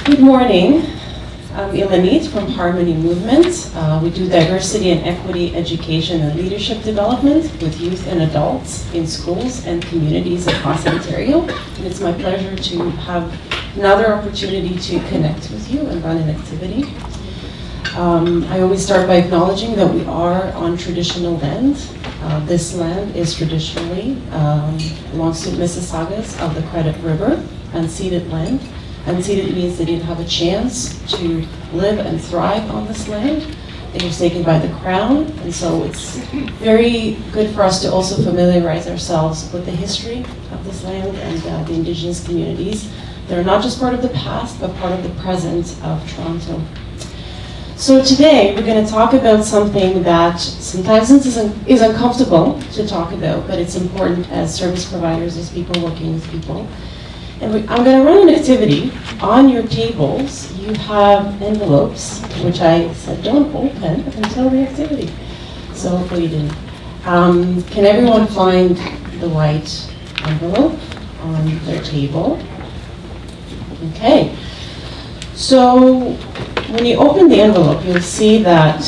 Good morning. I'm Ilaneet from Harmony Movement. We do diversity and equity education and leadership development with youth and adults in schools and communities across Ontario. And it's my pleasure to have another opportunity to connect with you and run an activity. I always start by acknowledging that we are on traditional land. This land is traditionally belongs to Mississaugas of the Credit River, unceded land. Unceded means they didn't have a chance to live and thrive on this land. It was taken by the Crown, and so it's very good for us to also familiarize ourselves with the history of this land and the Indigenous communities. They're not just part of the past, but part of the present of Toronto. So today, we're going to talk about something that sometimes is uncomfortable to talk about, but it's important as service providers, as people working with people. And I'm going to run an activity. On your tables, you have envelopes, which I said don't open until the activity. So hopefully you didn't. Can everyone find the white envelope on their table? Okay. So when you open the envelope, you'll see that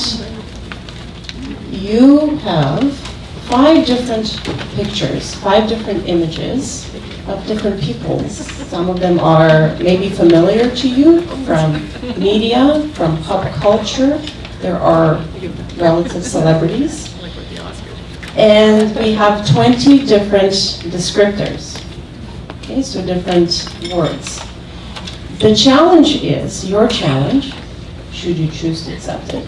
you have 5 different pictures, 5 different images of different peoples. Some of them are maybe familiar to you from media, from pop culture. There are relative celebrities. And we have 20 different descriptors. Okay, so different words. The challenge is, your challenge, should you choose to accept it,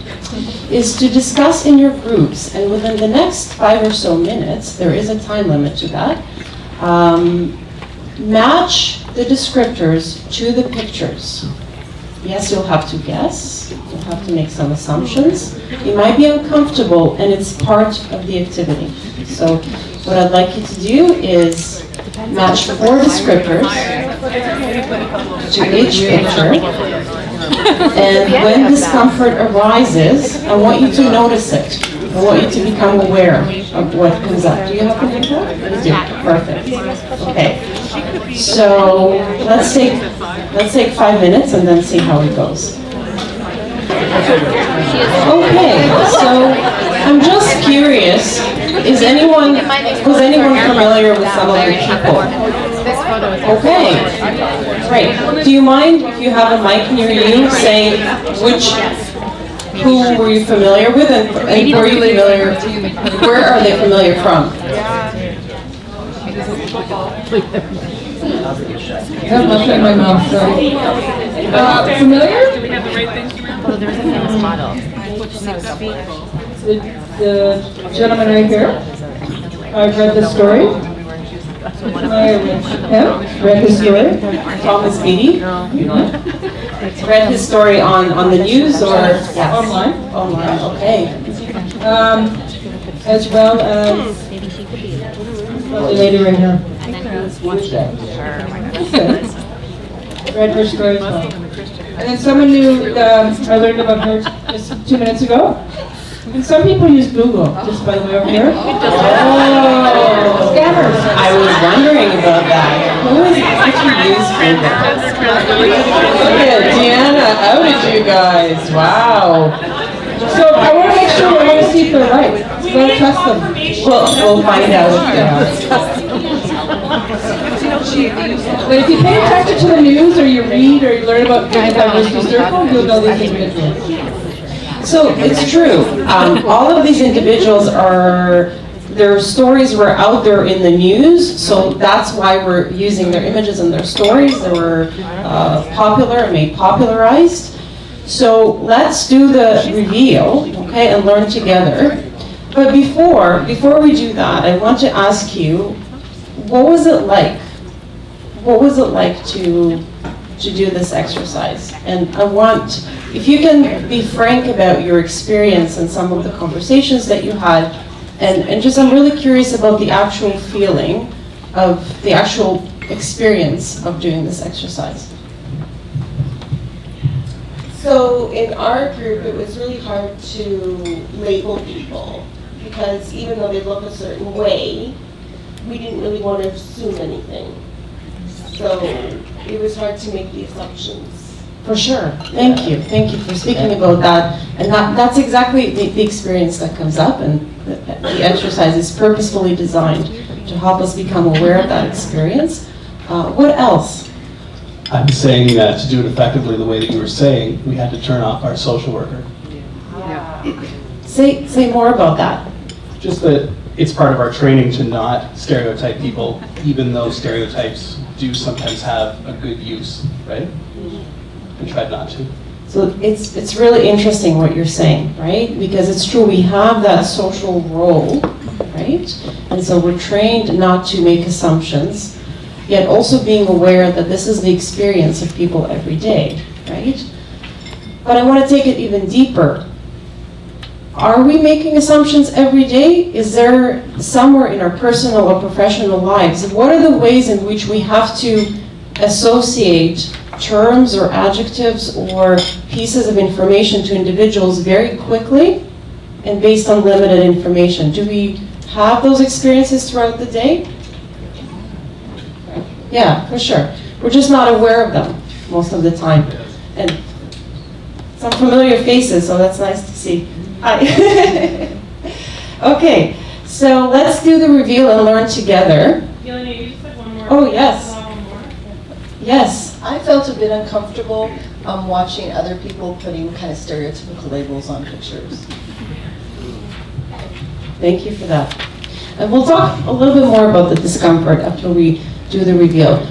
is to discuss in your groups, and within the next 5 or so minutes, there is a time limit to that, match the descriptors to the pictures. Yes, you'll have to guess, you'll have to make some assumptions. You might be uncomfortable, and it's part of the activity. So what I'd like you to do is match 4 descriptors to each picture. And when discomfort arises, I want you to notice it. I want you to become aware of what comes up. Do you have to do that? You do. Perfect. Okay. So let's take 5 minutes and then see how it goes. Okay. So I'm just curious. Was anyone familiar with some of the people? Okay. Great. Do you mind if you have a mic near you, say who were you familiar with, and were you familiar? Where are they familiar from? I have much in my mouth, sorry. Familiar? Oh, there's a famous model. The gentleman right here. I've read the story. Read his story. Thomas Beatty. Read his story on the news or yes. Online. Online. Okay. As well as the lady right here. Read her story as well. And then someone new, I learned about her just 2 minutes ago. And some people use Google, just by the way over here. Oh, scammers. I was wondering about that. Who is actually use Google? Look at Deanna, outed you guys. Wow. So I want to make sure we want to see if they're right. We gotta trust them. We'll find out if they are. But if you pay attention to the news, or you read, or you learn about diversity circle, you'll know these individuals. So it's true. All of these individuals their stories were out there in the news, so that's why we're using their images and their stories. They were popular and made popularized. So let's do the reveal, okay, and learn together. But before we do that, I want to ask you, what was it like? What was it like to do this exercise? And I want, if you can be frank about your experience and some of the conversations that you had, and just I'm really curious about the actual feeling of the actual experience of doing this exercise. So in our group, it was really hard to label people because even though they look a certain way, we didn't really want to assume anything. So it was hard to make the assumptions. For sure. Thank you. Thank you for speaking about that. And that's exactly the experience that comes up, and the exercise is purposefully designed to help us become aware of that experience. What else? I'm saying that to do it effectively the way that you were saying, we had to turn off our social worker. Say more about that. Just that it's part of our training to not stereotype people, even though stereotypes do sometimes have a good use, right? We tried not to. So it's really interesting what you're saying, right? Because it's true, we have that social role, right? And so we're trained not to make assumptions, yet also being aware that this is the experience of people every day, right? But I want to take it even deeper. Are we making assumptions every day? Is there somewhere in our personal or professional lives, what are the ways in which we have to associate terms or adjectives or pieces of information to individuals very quickly and based on limited information? Do we have those experiences throughout the day? Yeah, for sure. We're just not aware of them most of the time. And some familiar faces, so that's nice to see. Hi. Okay, so let's do the reveal and learn together. Ilaneet, you just said one more. Oh, yes. One more. Yes. I felt a bit uncomfortable watching other people putting kind of stereotypical labels on pictures. Thank you for that. And we'll talk a little bit more about the discomfort after we do the reveal.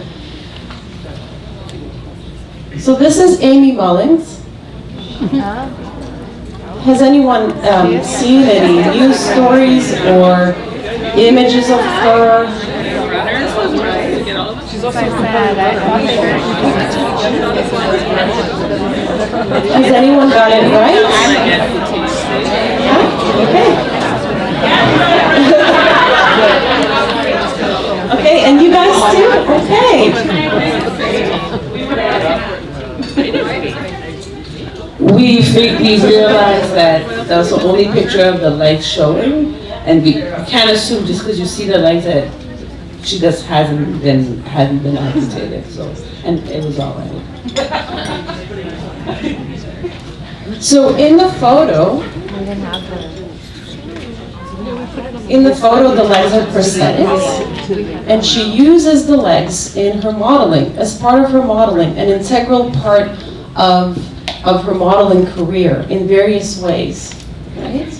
So this is Amy Mullins. Has anyone seen any news stories or images of her? Has anyone got it right? Yeah? Okay. Okay, and you guys too? Okay. We realized that that was the only picture of the legs showing, and we can't assume just because you see the legs that she just hadn't been amputated. So, and it was all right. So in the photo, the legs are prosthetics, and she uses the legs in her modeling, as part of her modeling, an integral part of her modeling career in various ways, right?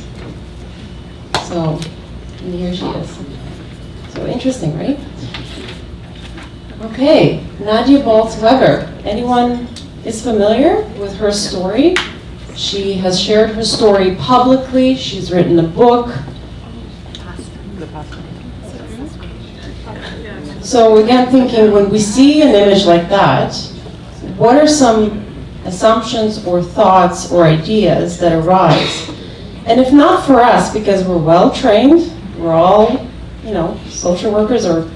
So, and here she is. So interesting, right? Okay, Nadia Baltz-Weber. Anyone is familiar with her story? She has shared her story publicly. She's written a book. So again, thinking when we see an image like that, what are some assumptions or thoughts or ideas that arise? And if not for us, because we're well trained, we're all, social workers or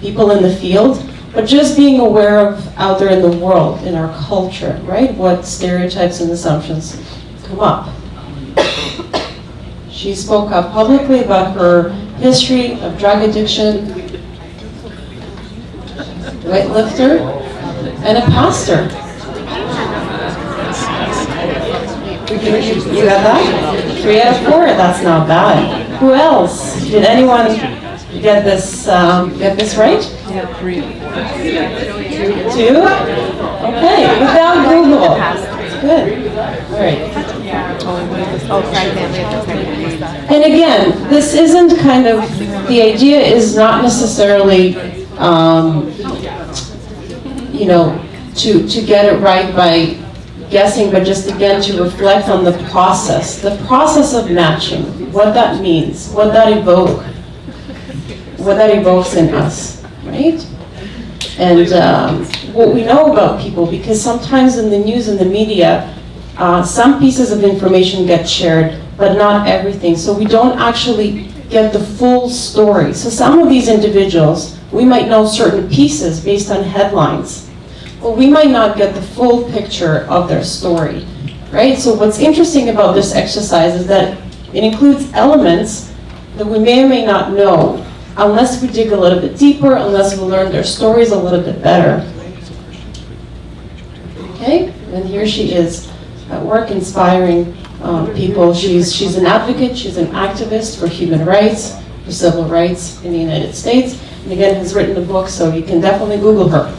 people in the field, but just being aware of out there in the world, in our culture, right? What stereotypes and assumptions come up. She spoke up publicly about her history of drug addiction, weightlifter, and a pastor. You got that? 3 out of 4, that's not bad. Who else? Did anyone get this right? Yeah, 3. 2? Okay, without Google. That's good. All right. And again, this isn't kind of, the idea is not necessarily, to get it right by guessing, but just again to reflect on the process of matching, what that means, what that evokes in us, right? And what we know about people, because sometimes in the news and the media, some pieces of information get shared, but not everything. So we don't actually get the full story. So some of these individuals, we might know certain pieces based on headlines, but we might not get the full picture of their story, right? So what's interesting about this exercise is that it includes elements that we may or may not know unless we dig a little bit deeper, unless we learn their stories a little bit better. Okay, and here she is at work inspiring people. She's an advocate, she's an activist for human rights, for civil rights in the United States, and again has written a book, so you can definitely Google her.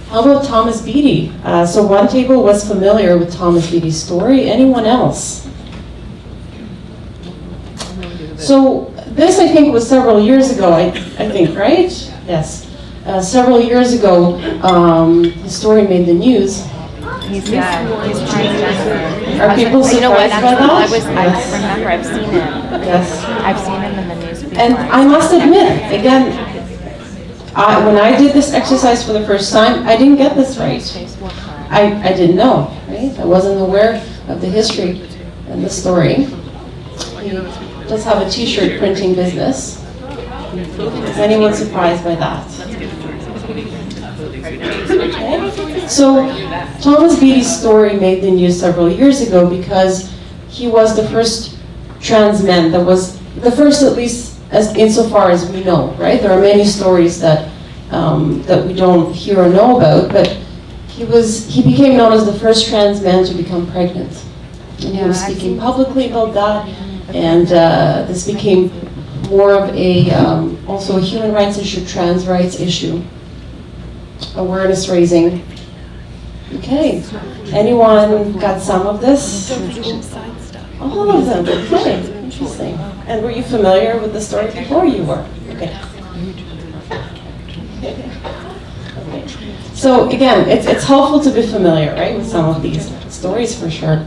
How about Thomas Beattie? So one table was familiar with Thomas Beattie's story. Anyone else? So this, I think, was several years ago, I think, right? Yes. Several years ago, his story made the news. He's transgender. Are people You know what? surprised by Actually, that? I remember. I've seen it. Yes. I've seen him in the news before. And I must admit, again, when I did this exercise for the first time, I didn't get this right. I didn't know, right? I wasn't aware of the history and the story. He does have a t-shirt printing business. Is anyone surprised by that? Okay. So Thomas Beattie's story made the news several years ago because he was the first trans man that was the first, at least as insofar as we know, right? There are many stories that that we don't hear or know about, but he became known as the first trans man to become pregnant. And he was speaking publicly about that, and this became more of a also a human rights issue, trans rights issue, awareness raising. Okay, anyone got some of this? All of them. Okay, interesting. And were you familiar with the story before you were? Okay. Okay. So again, it's helpful to be familiar, right, with some of these stories for sure.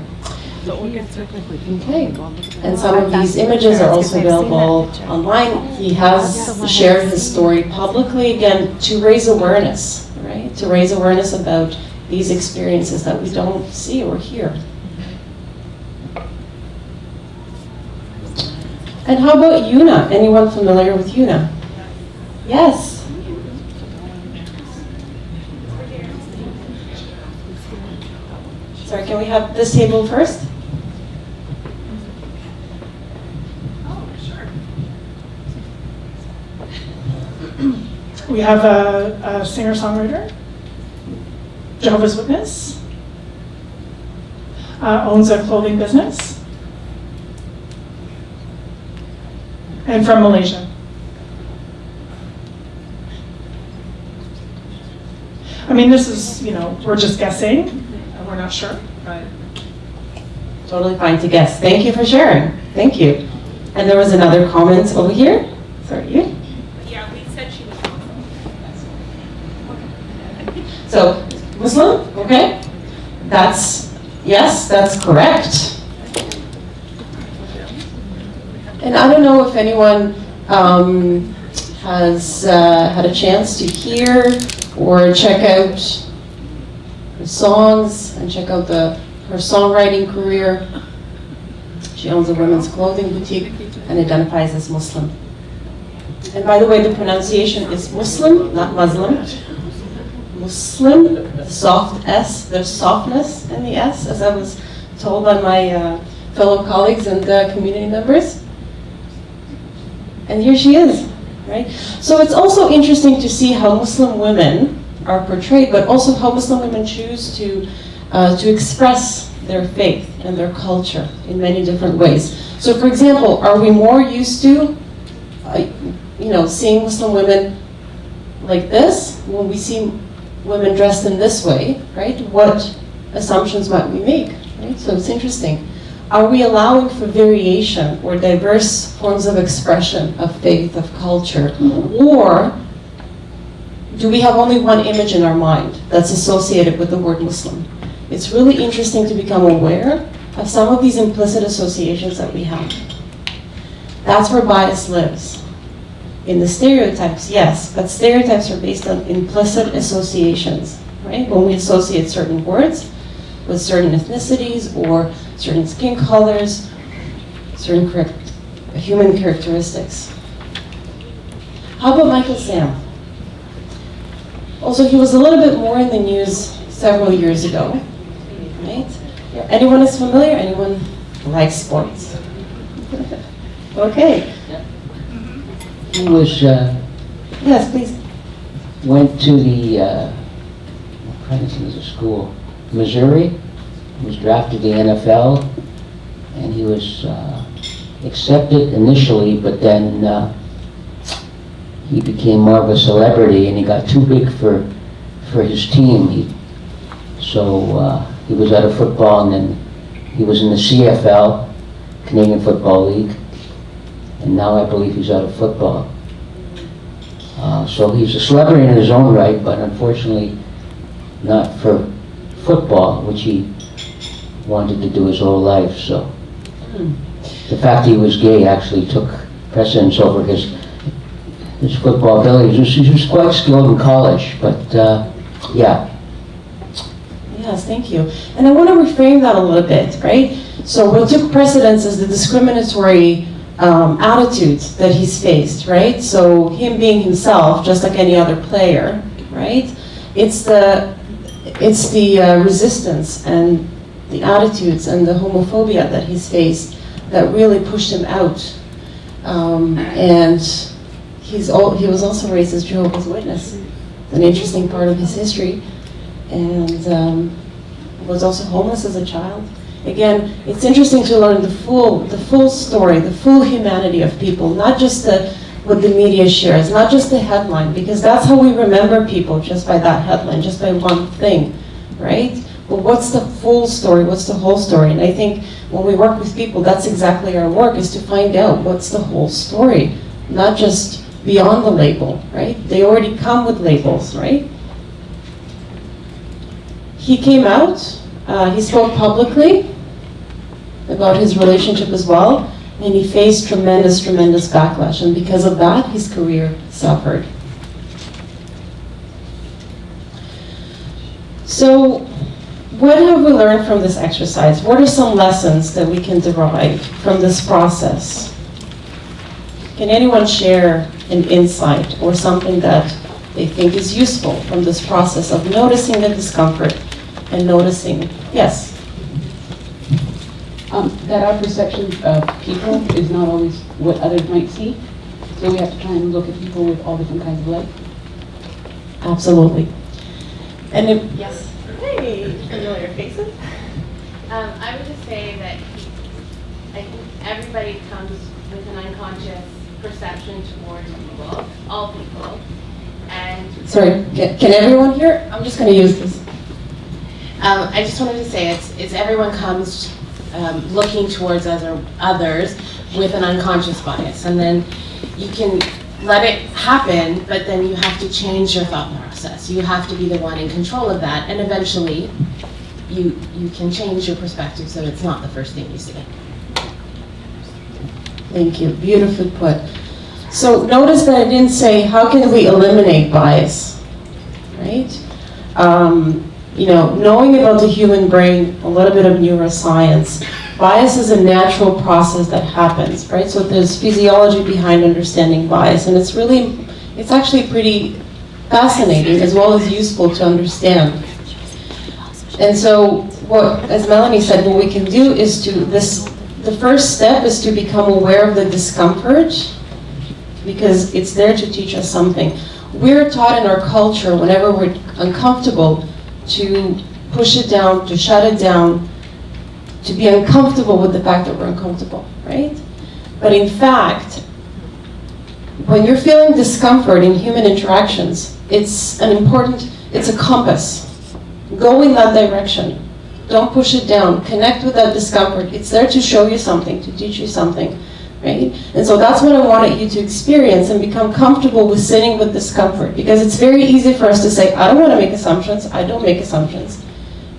Okay. And some of these images are also available online. He has shared his story publicly, again, to raise awareness, right? To raise awareness about these experiences that we don't see or hear. And how about Yuna? Anyone familiar with Yuna? Yes. Sorry, can we have this table first? We have a singer-songwriter, Jehovah's Witness, owns a clothing business, and from Malaysia. I mean, this is, we're just guessing, and we're not sure, but. Totally fine to guess. Thank you for sharing. Thank you. And there was another comment over here. Sorry, you? Yeah, we said she was So, Muslim, okay? Yes, that's correct. And I don't know if anyone has had a chance to hear or check out her songs and check out her songwriting career. She owns a women's clothing boutique and identifies as Muslim. And by the way, the pronunciation is Muslim, not Muslim. Muslim, the soft S, there's softness in the S, as I was told by my fellow colleagues and community members. And here she is, right? So it's also interesting to see how Muslim women are portrayed, but also how Muslim women choose to express their faith and their culture in many different ways. So for example, are we more used to, seeing Muslim women like this when we see women dressed in this way, right? What assumptions might we make, right? So it's interesting. Are we allowing for variation or diverse forms of expression of faith, of culture? Or do we have only one image in our mind that's associated with the word Muslim? It's really interesting to become aware of some of these implicit associations that we have. That's where bias lives. In the stereotypes, yes, but stereotypes are based on implicit associations, right? When we associate certain words with certain ethnicities or certain skin colors, certain human characteristics. How about Michael Sam? Also, he was a little bit more in the news several years ago, right? Anyone is familiar? Anyone likes sports? Okay. He was, Yes, please. went to the Princeton is a school. Missouri, he was drafted to the NFL, and he was accepted initially, but then he became more of a celebrity, and he got too big for his team. So he was out of football, and then he was in the CFL, Canadian Football League, and now I believe he's out of football. So he's a celebrity in his own right, but unfortunately not for football, which he wanted to do his whole life. So the fact that he was gay actually took precedence over his football abilities. He was quite skilled in college, but yeah. Yes, thank you. And I want to reframe that a little bit, right? So what took precedence is the discriminatory attitudes that he's faced, right? So him being himself, just like any other player, right? It's the resistance and the attitudes and the homophobia that he's faced that really pushed him out. And he was also raised as Jehovah's Witness, an interesting part of his history, and was also homeless as a child. Again, it's interesting to learn the full story, the full humanity of people, not just what the media shares, not just the headline, because that's how we remember people, just by that headline, just by one thing, right? But what's the full story? What's the whole story? And I think when we work with people, that's exactly our work, is to find out what's the whole story, not just beyond the label, right? They already come with labels, right? He came out, he spoke publicly about his relationship as well, and he faced tremendous backlash, and because of that, his career suffered. So, what have we learned from this exercise? What are some lessons that we can derive from this process? Can anyone share an insight or something that they think is useful from this process of noticing the discomfort and noticing, yes? That our perception of people is not always what others might see. So we have to try and look at people with all different kinds of light. Absolutely. And yes. Hey, familiar faces. I would just say that I think everybody comes with an unconscious perception towards people, all people. And sorry, can everyone hear? I'm just going to use this. I just wanted to say it's everyone comes looking towards others with an unconscious bias, and then you can let it happen, but then you have to change your thought process. You have to be the one in control of that, and eventually you can change your perspective so it's not the first thing you see. Thank you, beautifully put. So notice that I didn't say how can we eliminate bias, right? You know, knowing about the human brain, a little bit of neuroscience, bias is a natural process that happens, right? So there's physiology behind understanding bias, and it's actually pretty fascinating as well as useful to understand. And so as Melanie said, what we can do is the first step is to become aware of the discomfort, because it's there to teach us something. We're taught in our culture, whenever we're uncomfortable, to push it down, to shut it down, to be uncomfortable with the fact that we're uncomfortable, right? But in fact, when you're feeling discomfort in human interactions, it's a compass. Go in that direction. Don't push it down. Connect with that discomfort. It's there to show you something, to teach you something, right? And so that's what I wanted you to experience and become comfortable with sitting with discomfort, because it's very easy for us to say, I don't want to make assumptions. I don't make assumptions.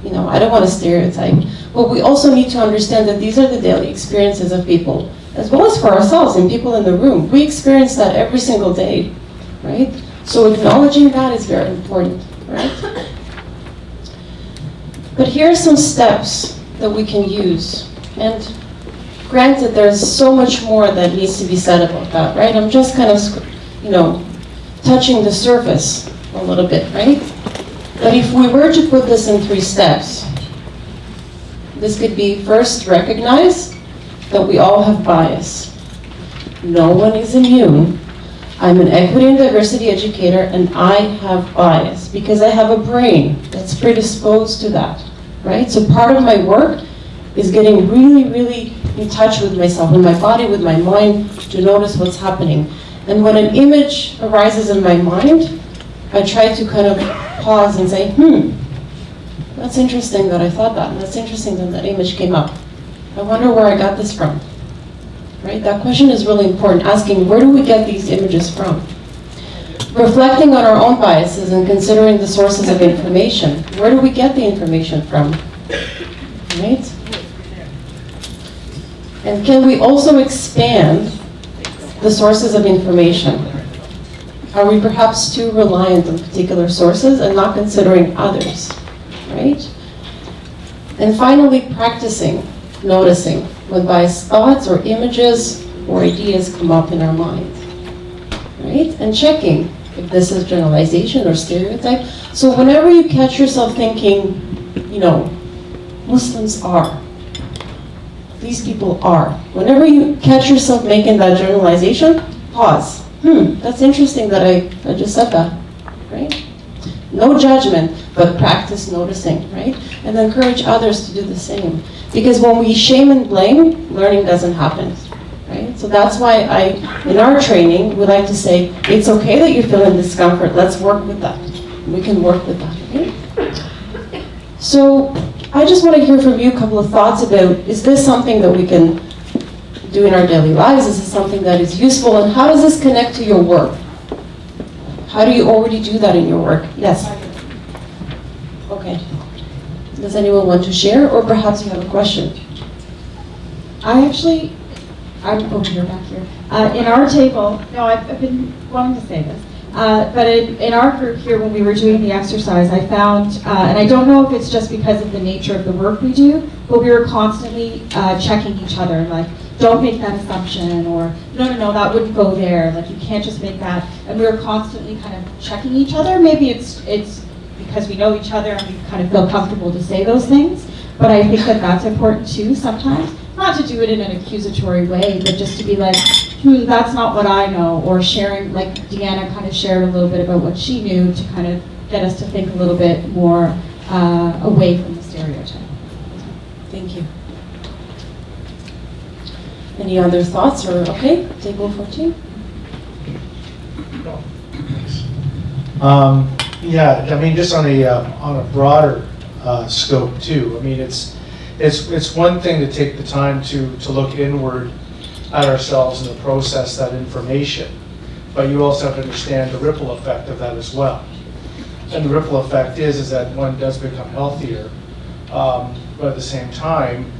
You know, I don't want to stereotype. But we also need to understand that these are the daily experiences of people, as well as for ourselves and people in the room. We experience that every single day, right? So acknowledging that is very important, right? But here are some steps that we can use. And granted, there's so much more that needs to be said about that, right? I'm just kind of, touching the surface a little bit, right? But if we were to put this in 3 steps, this could be, first, recognize that we all have bias. No one is immune, I'm an equity and diversity educator, and I have bias because I have a brain that's predisposed to that, right? So part of my work is getting really, really in touch with myself, with my body, with my mind, to notice what's happening. And when an image arises in my mind, I try to kind of pause and say, that's interesting that I thought that, and that's interesting that that image came up. I wonder where I got this from, right? That question is really important, asking where do we get these images from? Reflecting on our own biases and considering the sources of information. Where do we get the information from, right? And can we also expand the sources of information? Are we perhaps too reliant on particular sources and not considering others, right? And finally, practicing noticing when biased thoughts or images or ideas come up in our mind, right? And checking if this is generalization or stereotype. So whenever you catch yourself thinking, Muslims are, these people are. Whenever you catch yourself making that generalization, pause. That's interesting that I just said that, right? No judgment, but practice noticing, right? And encourage others to do the same. Because when we shame and blame, learning doesn't happen, right? So that's why in our training, we like to say, it's okay that you're feeling discomfort, let's work with that. We can work with that, okay? So I just want to hear from you a couple of thoughts about, is this something that we can do in our daily lives? Is this something that is useful? And how does this connect to your work? How do you already do that in your work? Yes? Okay. Does anyone want to share? Or perhaps you have a question? I'm over here, back here. In our table, I've been wanting to say this. But in our group here, when we were doing the exercise, I found, and I don't know if it's just because of the nature of the work we do, but we were constantly checking each other, like, don't make that assumption, or no, that wouldn't go there, like, you can't just make that. And we were constantly kind of checking each other. Maybe it's because we know each other and we kind of feel comfortable to say those things, but I think that that's important too sometimes. Not to do it in an accusatory way, but just to be like, that's not what I know, or sharing, like Deanna kind of shared a little bit about what she knew to kind of get us to think a little bit more away from the stereotype. Thank you. Any other thoughts, or okay, table 14? Yeah, I mean, just on a broader scope too. I mean, it's one thing to take the time to look inward at ourselves and to process that information, but you also have to understand the ripple effect of that as well. And the ripple effect is that one does become healthier, but at the same time,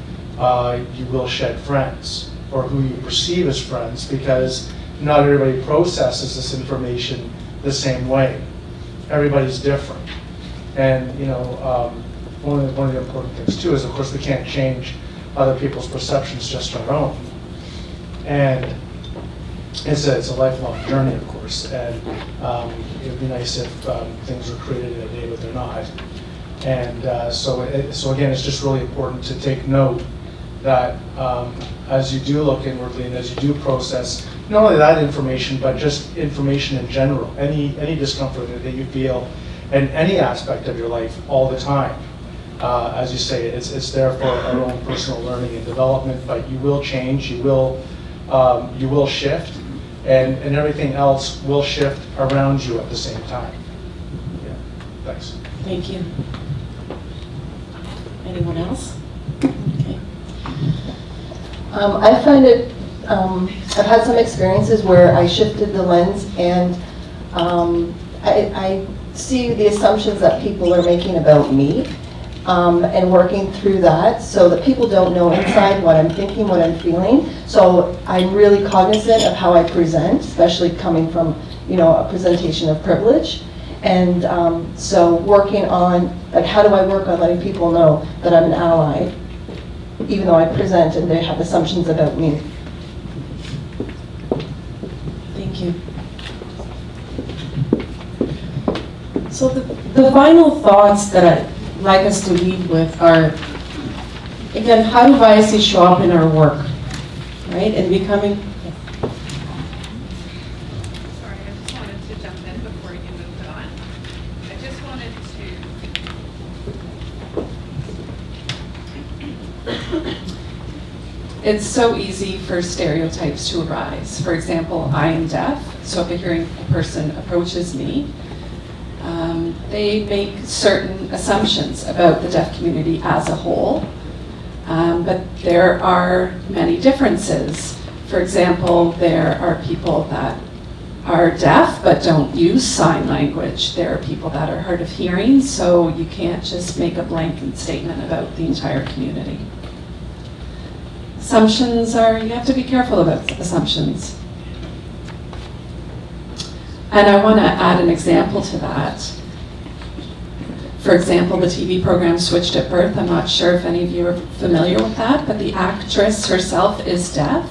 you will shed friends, or who you perceive as friends, because not everybody processes this information the same way. Everybody's different. And one of the important things too is, of course, we can't change other people's perceptions, just our own. And it's a lifelong journey, of course, and it would be nice if things were created in a day, but they're not. And so again, it's just really important to take note that as you do look inwardly and as you do process not only that information, but just information in general, any discomfort that you feel in any aspect of your life all the time. As you say, it's there for our own personal learning and development, but you will change, you will shift, and everything else will shift around you at the same time. Yeah, thanks. Thank you. Anyone else? Okay. I find it, I've had some experiences where I shifted the lens, and I see the assumptions that people are making about me, and working through that so that people don't know inside what I'm thinking, what I'm feeling. So I'm really cognizant of how I present, especially coming from, a presentation of privilege. And so working on, like, how do I work on letting people know that I'm an ally, even though I present and they have assumptions about me. Thank you. So the final thoughts that I'd like us to leave with are, again, how do biases show up in our work, right? And becoming... it's so easy for stereotypes to arise. For example, I am deaf, so if a hearing person approaches me, they make certain assumptions about the deaf community as a whole, but there are many differences. For example, there are people that are deaf but don't use sign language. There are people that are hard of hearing, so you can't just make a blanket statement about the entire community. Assumptions are, you have to be careful about assumptions. And I want to add an example to that. For example, the TV program Switched at Birth, I'm not sure if any of you are familiar with that, but the actress herself is deaf,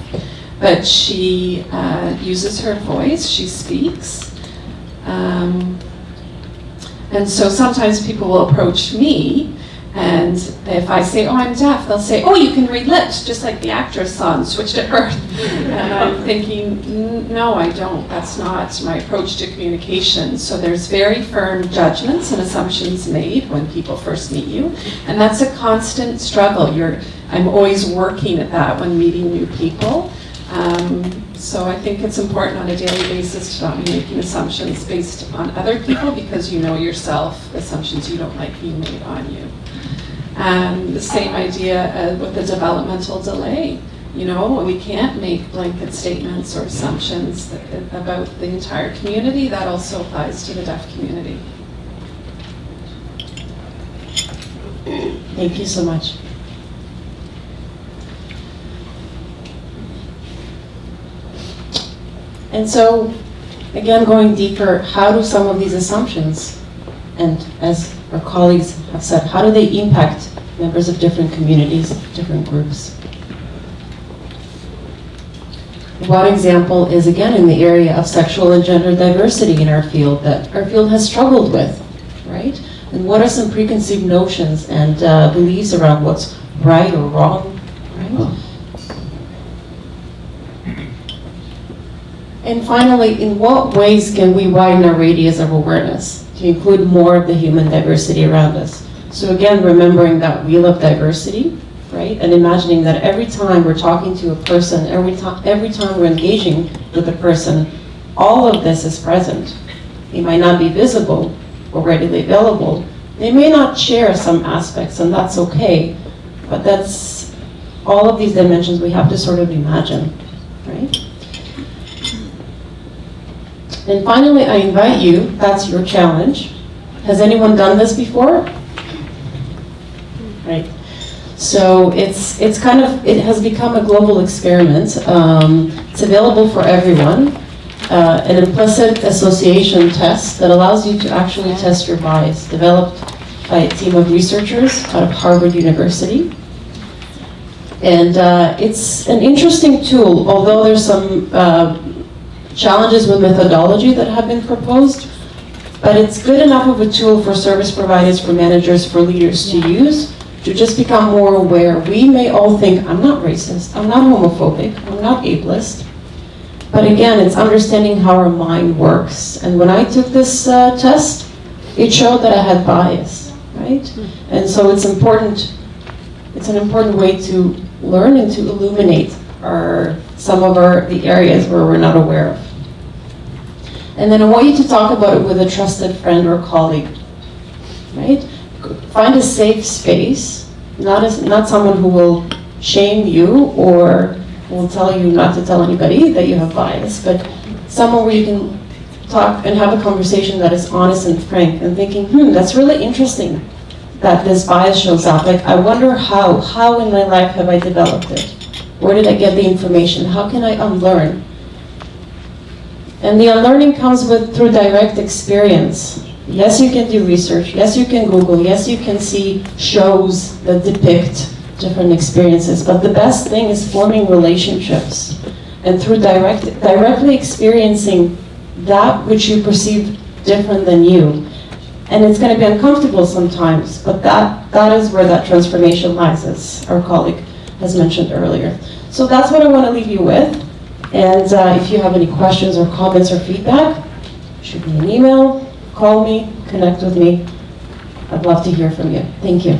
but she uses her voice, she speaks. And so sometimes people will approach me, and if I say, oh, I'm deaf, they'll say, oh, you can read lips, just like the actress on Switched at Birth. And I'm thinking, no, I don't. That's not my approach to communication. So there's very firm judgments and assumptions made when people first meet you. And that's a constant struggle. I'm always working at that when meeting new people. So I think it's important on a daily basis to not be making assumptions based on other people, because you know yourself assumptions you don't like being made on you. The same idea with the developmental delay. You know, we can't make blanket statements or assumptions about the entire community. That also applies to the deaf community. Thank you so much. And so, again, going deeper, how do some of these assumptions, and as our colleagues have said, how do they impact members of different communities, different groups? One example is, again, in the area of sexual and gender diversity in our field that our field has struggled with, right? And what are some preconceived notions and beliefs around what's right or wrong, right? And finally, in what ways can we widen our radius of awareness to include more of the human diversity around us? So again, remembering that wheel of diversity, right? And imagining that every time we're talking to a person, every time we're engaging with a person, all of this is present. It might not be visible or readily available. They may not share some aspects, and that's okay, but that's all of these dimensions we have to sort of imagine, right? And finally, I invite you, that's your challenge. Has anyone done this before? Right. So it has become a global experiment. It's available for everyone. An implicit association test that allows you to actually test your bias, developed by a team of researchers out of Harvard University. And it's an interesting tool, although there's some challenges with methodology that have been proposed, but it's good enough of a tool for service providers, for managers, for leaders to use, to just become more aware. We may all think, I'm not racist, I'm not homophobic, I'm not ableist, but again, it's understanding how our mind works. And when I took this test, it showed that I had bias, right? And so it's an important way to learn and to illuminate some of the areas where we're not aware of. And then I want you to talk about it with a trusted friend or colleague, right? Find a safe space, not someone who will shame you or will tell you not to tell anybody that you have bias, but someone where you can talk and have a conversation that is honest and frank, and thinking, that's really interesting that this bias shows up. Like, I wonder how in my life have I developed it? Where did I get the information? How can I unlearn? And the unlearning comes through direct experience. Yes, you can do research. Yes, you can Google. Yes, you can see shows that depict different experiences. But the best thing is forming relationships. And through directly experiencing that which you perceive different than you. And it's going to be uncomfortable sometimes, but that is where that transformation lies, as our colleague has mentioned earlier. So that's what I want to leave you with. And if you have any questions or comments or feedback, shoot me an email, call me, connect with me. I'd love to hear from you. Thank you.